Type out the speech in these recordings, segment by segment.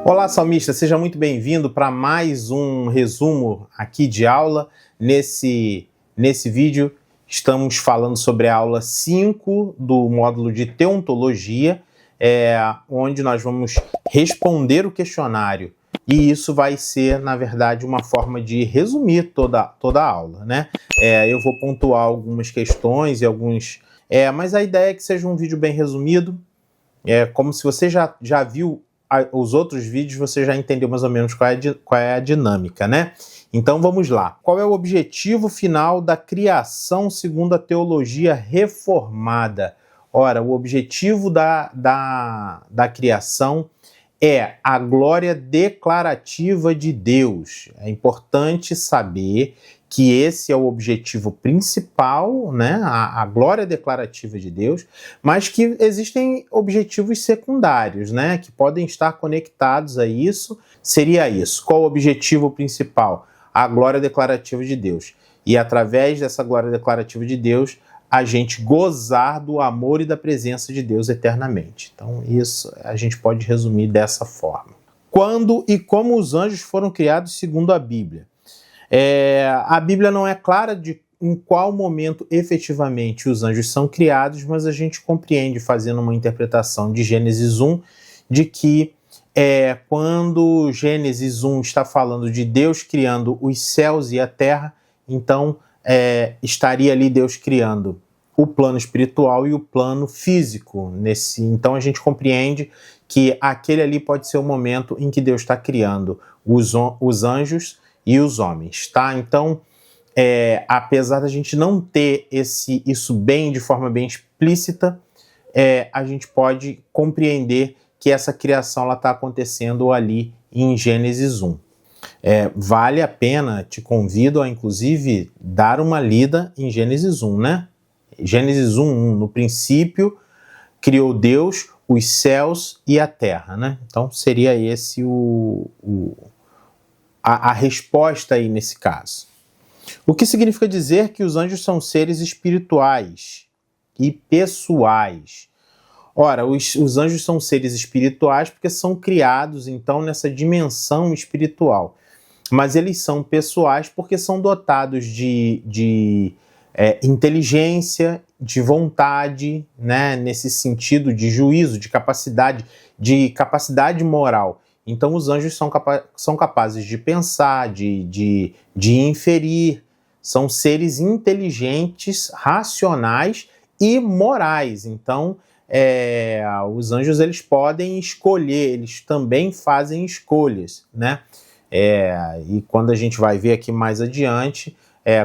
Olá, salmista, seja muito bem-vindo para mais um resumo aqui de aula. Nesse vídeo estamos falando sobre a aula 5 do módulo de Teontologia, onde nós vamos responder o questionário. E isso vai ser, na verdade, uma forma de resumir toda a aula, né? Eu vou pontuar algumas questões e alguns... mas a ideia é que seja um vídeo bem resumido. Como se você já viu os outros vídeos, você já entendeu mais ou menos qual é a dinâmica, né? Então vamos lá. Qual é o objetivo final da criação segundo a teologia reformada? Ora, o objetivo da criação é a glória declarativa de Deus. É importante saber que esse é o objetivo principal, né? A glória declarativa de Deus, mas que existem objetivos secundários, né? Que podem estar conectados a isso. Seria isso. Qual o objetivo principal? A glória declarativa de Deus. E através dessa glória declarativa de Deus, a gente gozar do amor e da presença de Deus eternamente. Então, isso a gente pode resumir dessa forma. Quando e como os anjos foram criados segundo a Bíblia? A Bíblia não é clara de em qual momento efetivamente os anjos são criados, mas a gente compreende, fazendo uma interpretação de Gênesis 1, de que quando Gênesis 1 está falando de Deus criando os céus e a terra, então estaria ali Deus criando o plano espiritual e o plano físico. Então a gente compreende que aquele ali pode ser o momento em que Deus está criando os anjos e os homens, tá? Então, apesar da gente não ter isso de forma bem explícita, a gente pode compreender que essa criação está acontecendo ali em Gênesis 1. Vale a pena, te convido a inclusive dar uma lida em Gênesis 1, né? Gênesis 1, no princípio, criou Deus os céus e a terra, né? Então seria esse a resposta aí nesse caso. O que significa dizer que os anjos são seres espirituais e pessoais? Ora, os anjos são seres espirituais porque são criados, então, nessa dimensão espiritual. Mas eles são pessoais porque são dotados de inteligência, de vontade, né, nesse sentido de juízo, de capacidade moral. Então os anjos são capazes de pensar, de inferir, são seres inteligentes, racionais e morais. Então os anjos eles podem escolher, eles também fazem escolhas, né? E quando a gente vai ver aqui mais adiante,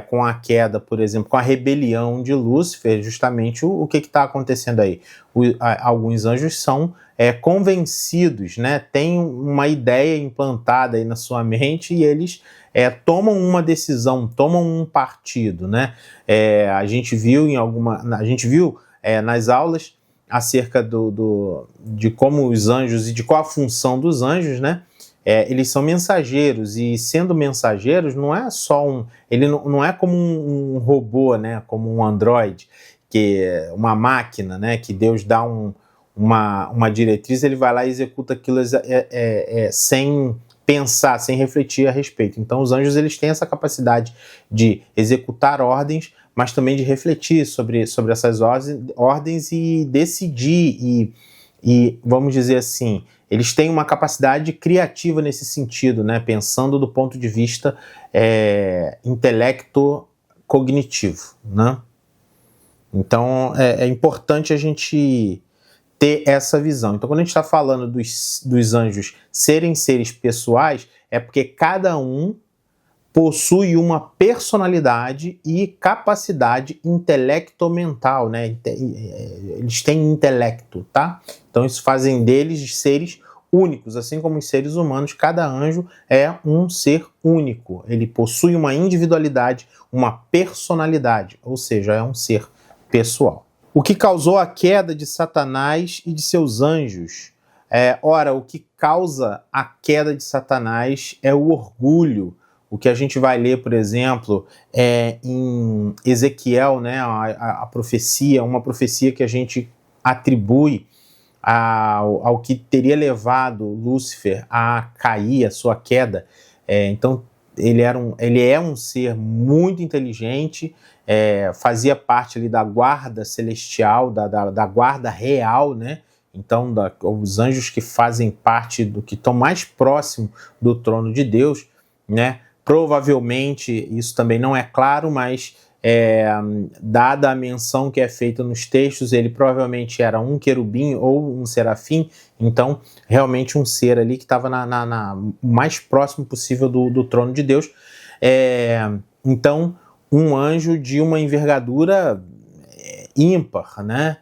com a queda, por exemplo, com a rebelião de Lúcifer, justamente o que está acontecendo aí? Alguns anjos são convencidos, né? Tem uma ideia implantada aí na sua mente e eles tomam uma decisão, tomam um partido, né? A gente viu nas aulas acerca de como os anjos e de qual a função dos anjos, né? Eles são mensageiros, e sendo mensageiros não é só ele não é como um robô, né, como um androide, que é uma máquina, né, que Deus dá uma diretriz, ele vai lá e executa aquilo sem pensar, sem refletir a respeito. Então os anjos eles têm essa capacidade de executar ordens, mas também de refletir sobre essas ordens e decidir e vamos dizer assim, eles têm uma capacidade criativa nesse sentido, né? Pensando do ponto de vista intelecto-cognitivo, né? Então é importante a gente ter essa visão. Então quando a gente está falando dos anjos serem seres pessoais, é porque cada um possui uma personalidade e capacidade intelecto-mental, né? Eles têm intelecto, tá? Então isso fazem deles seres únicos, assim como os seres humanos, cada anjo é um ser único. Ele possui uma individualidade, uma personalidade, ou seja, é um ser pessoal. O que causou a queda de Satanás e de seus anjos? Ora, o que causa a queda de Satanás é o orgulho. O que a gente vai ler, por exemplo, em Ezequiel, né, a profecia, uma profecia que a gente atribui ao que teria levado Lúcifer a cair, a sua queda. Então, ele é um ser muito inteligente, fazia parte ali da guarda celestial, da guarda real, né? Então, os anjos que fazem parte do que estão mais próximo do trono de Deus, né? Provavelmente, isso também não é claro, mas dada a menção que é feita nos textos, ele provavelmente era um querubim ou um serafim, então realmente um ser ali que estava o mais próximo possível do trono de Deus. Então, um anjo de uma envergadura ímpar, né?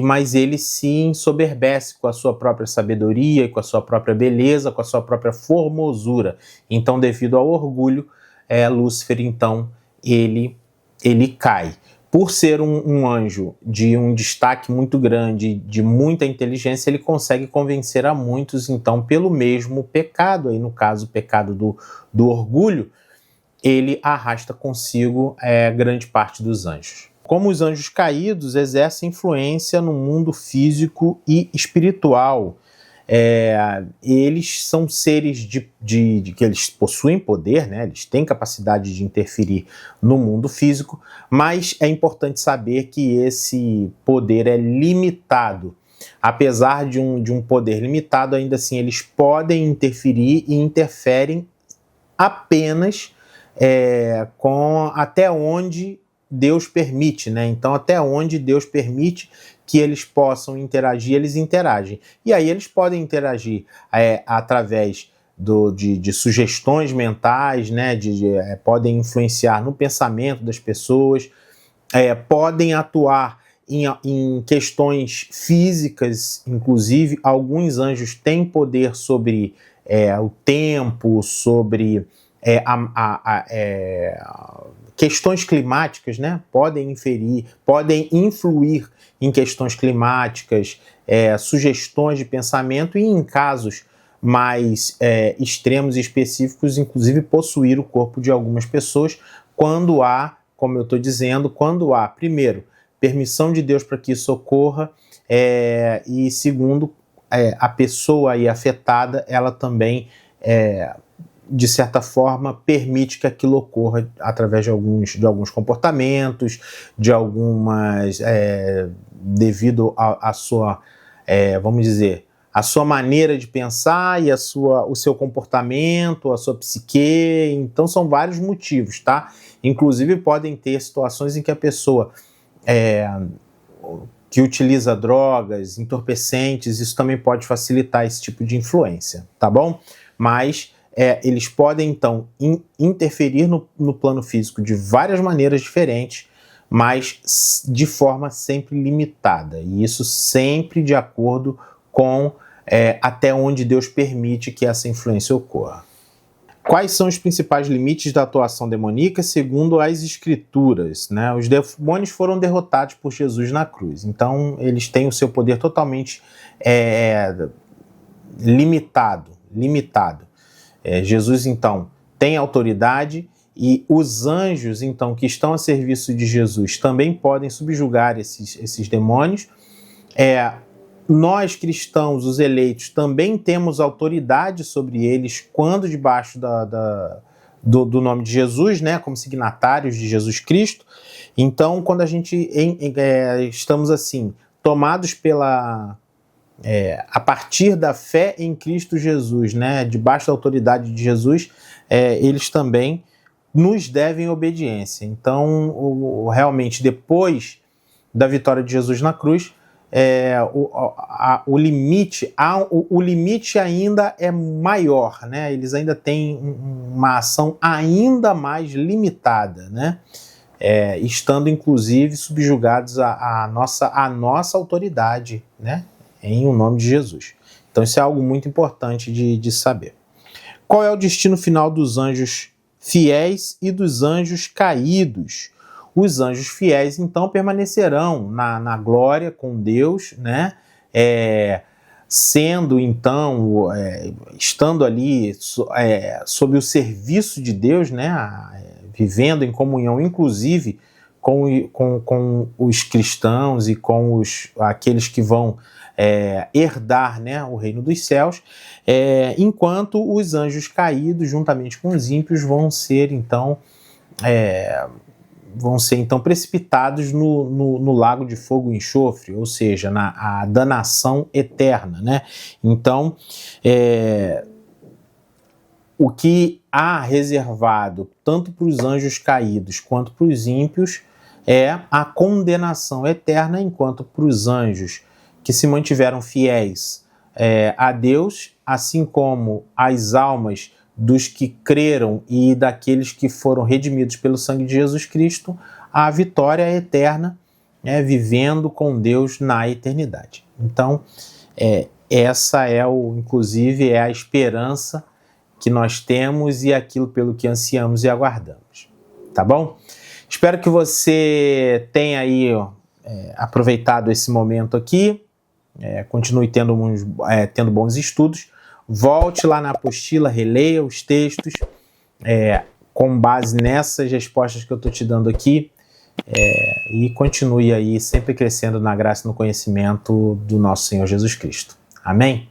Mas ele se ensoberbece com a sua própria sabedoria, com a sua própria beleza, com a sua própria formosura. Então, devido ao orgulho, Lúcifer, então, ele cai. Por ser um anjo de um destaque muito grande, de muita inteligência, ele consegue convencer a muitos, então, pelo mesmo pecado, aí no caso, o pecado do orgulho, ele arrasta consigo grande parte dos anjos. Como os anjos caídos exercem influência no mundo físico e espiritual. Eles são seres de que eles possuem poder, né? Eles têm capacidade de interferir no mundo físico, mas é importante saber que esse poder é limitado. Apesar de um poder limitado, ainda assim eles podem interferir e interferem apenas com até onde Deus permite, né? Então, até onde Deus permite que eles possam interagir, eles interagem. E aí eles podem interagir através de sugestões mentais, né? Podem influenciar no pensamento das pessoas, podem atuar em questões físicas, inclusive. Alguns anjos têm poder sobre o tempo, sobre questões climáticas, né? Podem influir em questões climáticas, sugestões de pensamento, e em casos mais extremos e específicos, inclusive possuir o corpo de algumas pessoas, quando há, como eu estou dizendo, quando há, primeiro, permissão de Deus para que isso ocorra, e segundo, a pessoa aí afetada, ela também de certa forma, permite que aquilo ocorra através de alguns comportamentos, devido à sua, vamos dizer, a sua maneira de pensar e o seu comportamento, a sua psique. Então, são vários motivos, tá? Inclusive, podem ter situações em que a pessoa que utiliza drogas, entorpecentes, isso também pode facilitar esse tipo de influência, tá bom? Mas eles podem, então, interferir no plano físico de várias maneiras diferentes, mas de forma sempre limitada. E isso sempre de acordo com até onde Deus permite que essa influência ocorra. Quais são os principais limites da atuação demoníaca segundo as Escrituras, né? Os demônios foram derrotados por Jesus na cruz. Então, eles têm o seu poder totalmente limitado. Jesus, então, tem autoridade, e os anjos, então, que estão a serviço de Jesus também podem subjugar esses demônios. Nós, cristãos, os eleitos, também temos autoridade sobre eles quando debaixo do nome de Jesus, né, como signatários de Jesus Cristo. Então, quando a gente estamos assim, tomados a partir da fé em Cristo Jesus, né, debaixo da autoridade de Jesus, eles também nos devem obediência. Então, realmente, depois da vitória de Jesus na cruz, o limite ainda é maior, né? Eles ainda têm uma ação ainda mais limitada, né? Estando, inclusive, subjugados à nossa autoridade, né? Em o nome de Jesus. Então, isso é algo muito importante de saber. Qual é o destino final dos anjos fiéis e dos anjos caídos? Os anjos fiéis, então, permanecerão na glória com Deus, né? Sendo, então, estando ali sob o serviço de Deus, né? Vivendo em comunhão, inclusive, com os cristãos e com aqueles que vão herdar, né, o reino dos céus, enquanto os anjos caídos, juntamente com os ímpios, vão ser então precipitados no lago de fogo e enxofre, ou seja, a danação eterna, né? Então, o que há reservado tanto para os anjos caídos quanto para os ímpios é a condenação eterna, enquanto para os anjos que se mantiveram fiéis a Deus, assim como as almas dos que creram e daqueles que foram redimidos pelo sangue de Jesus Cristo, a vitória eterna, vivendo com Deus na eternidade. Então, essa inclusive é a esperança que nós temos e aquilo pelo que ansiamos e aguardamos. Tá bom? Espero que você tenha aí aproveitado esse momento aqui, continue tendo bons estudos. Volte lá na apostila, releia os textos com base nessas respostas que eu estou te dando aqui e continue aí sempre crescendo na graça e no conhecimento do nosso Senhor Jesus Cristo. Amém?